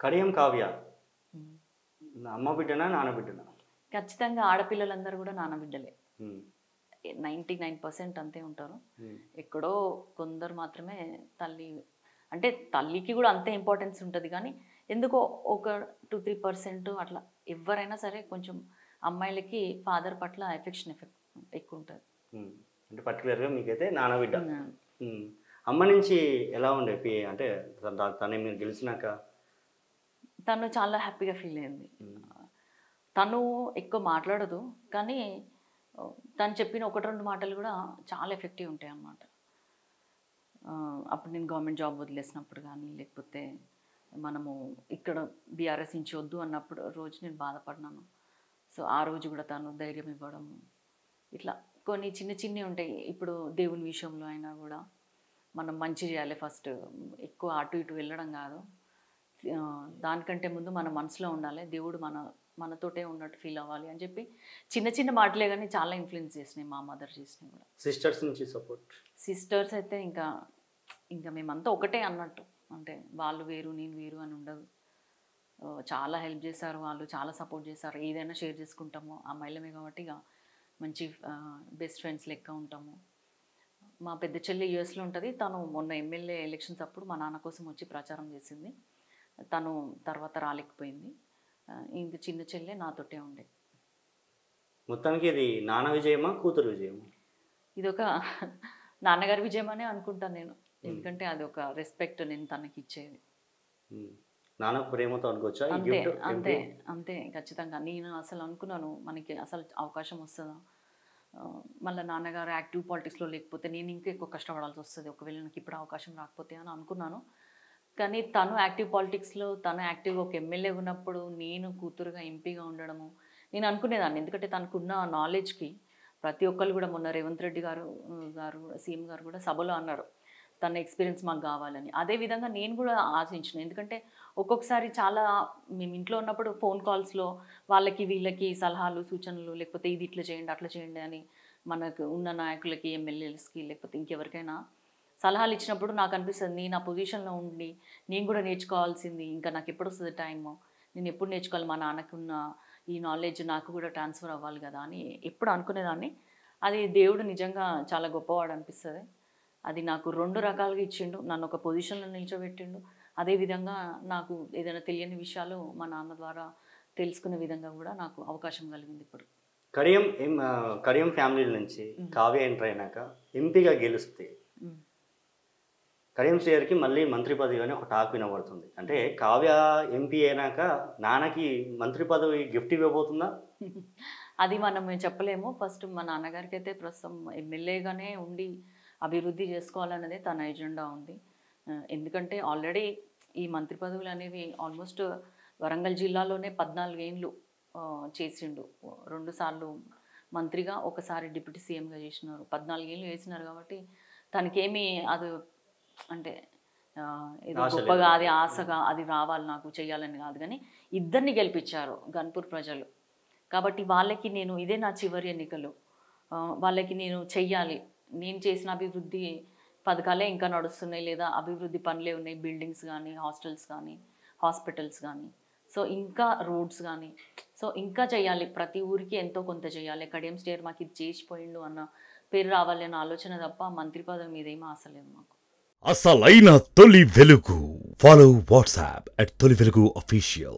కడియం కావ్య హ్మ్. అమ్మ బిడ్డనా నాన్న బిడ్డనా? ఖచ్చితంగా ఆడపిల్లలందరూ కూడా నానబిడ్డలే. హ్మ్. 99% అంతే ఉంటారు. హ్మ్. ఎక్కడో కొందరు మాత్రమే తల్లి, అంటే తల్లికి కూడా అంతే ఇంపార్టెన్స్ ఉంటుంది కానీ ఎందుకో ఒక 2-3% అట్లా ఎవరైనా సరే కొంచెం అమ్మాయిలకి ఫాదర్ పట్ల ఎఫెక్షన్ ఎక్కువ ఉంటుంది. హ్మ్. అంటే పర్టికులర్గా మీకైతే నాన్న బిడ్డ. హ్మ్. హ్మ్. అమ్మ నుంచి ఎలా ఉండే అంటే తనే మీరు గెలిచినాక? తను చాలా హ్యాపీగా ఫీల్ అయింది. హ్మ్. తను ఎక్కువ మాట్లాడదు కానీ తను చెప్పిన 1-2 మాటలు కూడా చాలా ఎఫెక్టివ్ ఉంటాయి అన్నమాట. అప్పుడు నేను గవర్నమెంట్ జాబ్ వదిలేసినప్పుడు కానీ లేకపోతే మనము ఇక్కడ బీఆర్ఎస్ నుంచి వద్దు అన్నప్పుడు రోజు నేను బాధపడినాను. సో ఆ రోజు కూడా తను ధైర్యం ఇవ్వడము, ఇట్లా కొన్ని చిన్న చిన్నవి ఉంటాయి. ఇప్పుడు దేవుని విషయంలో అయినా కూడా మనం మంచి చేయాలి ఫస్ట్, ఎక్కువ అటు ఇటు వెళ్ళడం కాదు. దానికంటే ముందు మన మనసులో ఉండాలి, దేవుడు మనతోటే ఉన్నట్టు ఫీల్ అవ్వాలి అని చెప్పి చిన్న చిన్న మాటలే కానీ చాలా ఇన్ఫ్లుయెన్స్ చేసినాయి. మా మదర్ చేసినాయి కూడా. సిస్టర్స్ నుంచి సపోర్ట్? సిస్టర్స్ అయితే ఇంకా మేమంతా ఒకటే అన్నట్టు, అంటే వాళ్ళు వేరు నేను వేరు అని ఉండదు. చాలా హెల్ప్ చేశారు వాళ్ళు, చాలా సపోర్ట్ చేశారు. ఏదైనా షేర్ చేసుకుంటాము, అమ్మాయిలమే కాబట్టి ఇక మంచి బెస్ట్ ఫ్రెండ్స్ లెక్క ఉంటాము. మా పెద్ద చెల్లి యూఎస్లో ఉంటుంది. తను మొన్న ఎమ్మెల్యే ఎలక్షన్స్ అప్పుడు మా నాన్న కోసం వచ్చి ప్రచారం చేసింది. తను తర్వాత రాలేకపోయింది. ఇంక చిన్న చెల్లె నాతోటే ఉండే. మొత్తానికి ఇది నాన్న విజయమా కూతురు విజయమా? ఇది ఒక నాన్నగారి విజయం అనే అనుకుంటాను నేను, ఎందుకంటే అది ఒక రెస్పెక్ట్ నేను తనకి ఇచ్చేది. నాన్న ప్రేమతో అనుకోవచ్చా? అంతే అంతే అంతే ఖచ్చితంగా. నేను అసలు అనుకున్నాను మనకి అసలు అవకాశం వస్తుందా, మళ్ళీ నాన్నగారు యాక్టివ్ పాలిటిక్స్లో లేకపోతే నేను ఇంకా ఎక్కువ కష్టపడాల్సి వస్తుంది ఒకవేళ నాకు ఇప్పుడు అవకాశం రాకపోతే అని అనుకున్నాను. కానీ తను యాక్టివ్ పాలిటిక్స్లో, తను యాక్టివ్గా ఒక ఎమ్మెల్యే ఉన్నప్పుడు నేను కూతురుగా ఎంపీగా ఉండడము నేను అనుకునేదాన్ని. ఎందుకంటే తనకున్న నాలెడ్జ్కి ప్రతి ఒక్కరు కూడా, మొన్న రేవంత్ రెడ్డి గారు సీఎం గారు కూడా సభలో అన్నారు తన ఎక్స్పీరియన్స్ మాకు కావాలని. అదేవిధంగా నేను కూడా ఆశించిన, ఎందుకంటే ఒక్కొక్కసారి చాలా మేము ఇంట్లో ఉన్నప్పుడు ఫోన్ కాల్స్లో వాళ్ళకి వీళ్ళకి సలహాలు సూచనలు, లేకపోతే ఇది ఇట్లా చేయండి అట్లా చేయండి అని మనకు ఉన్న నాయకులకి ఎమ్మెల్యేస్కి లేకపోతే ఇంకెవరికైనా సలహాలు ఇచ్చినప్పుడు నాకు అనిపిస్తుంది నేను ఆ పొజిషన్లో ఉండి నేను కూడా నేర్చుకోవాల్సింది, ఇంకా నాకు ఎప్పుడు వస్తుంది టైము, నేను ఎప్పుడు నేర్చుకోవాలి, మా నాన్నకున్న ఈ నాలెడ్జ్ నాకు కూడా ట్రాన్స్ఫర్ అవ్వాలి కదా అని ఎప్పుడు అనుకునేదాన్ని. అది దేవుడు నిజంగా చాలా గొప్పవాడు అనిపిస్తుంది. అది నాకు 2 రకాలుగా ఇచ్చిండు. నన్ను ఒక పొజిషన్లో నిల్చోబెట్టిండు, అదేవిధంగా నాకు ఏదైనా తెలియని విషయాలు మా నాన్న ద్వారా తెలుసుకునే విధంగా కూడా నాకు అవకాశం కలిగింది. ఇప్పుడు కడియం ఫ్యామిలీ నుంచి కావ్య ఎంటర్ అయినాక ఎంపీగా గెలిస్తే కడియం శ్రీగారికి మళ్ళీ మంత్రి పదవి అని ఒక టాక్ వినబడుతుంది. అంటే కావ్య ఎంపీ అయినాక నాన్నకి మంత్రి పదవి గిఫ్ట్ ఇవ్వబోతుందా? అది మనం చెప్పలేము. ఫస్ట్ మా నాన్నగారికి అయితే ప్రస్తుతం ఎమ్మెల్యేగానే ఉండి అభివృద్ధి చేసుకోవాలన్నదే తన ఎజెండా ఉంది. ఎందుకంటే ఆల్రెడీ ఈ మంత్రి పదవులు అనేవి ఆల్మోస్ట్ వరంగల్ జిల్లాలోనే 14 ఏళ్ళు చేసిండు. 2 సార్లు మంత్రిగా, ఒకసారి డిప్యూటీ సీఎంగా చేసినారు. 14 ఏళ్ళు వేసినారు కాబట్టి తనకేమీ అది అంటే ఏదో గొప్పగా అది ఆశగా అది రావాలి నాకు చేయాలని కాదు. కానీ ఇద్దరిని గెలిపించారు గన్పూర్ ప్రజలు కాబట్టి వాళ్ళకి నేను ఇదే నా చివరి ఎన్నికలు, వాళ్ళకి నేను చెయ్యాలి. నేను చేసిన అభివృద్ధి పథకాలే ఇంకా నడుస్తున్నాయి, లేదా అభివృద్ధి పనులే ఉన్నాయి, బిల్డింగ్స్ కానీ హాస్టల్స్ కానీ హాస్పిటల్స్ కానీ, సో ఇంకా రోడ్స్ కానీ, సో ఇంకా చేయాలి. ప్రతి ఊరికి ఎంతో కొంత చేయాలి. కడియం స్టేర్ మాకు ఇది చేసిపోయిండు అన్న పేరు రావాలి అన్న ఆలోచన తప్ప మంత్రి పదవి మీద ఏమీ ఆశ లేదు మాకు. అసలైన తొలి వెలుగు. ఫాలో వాట్సాప్ @తొలి వెలుగు official.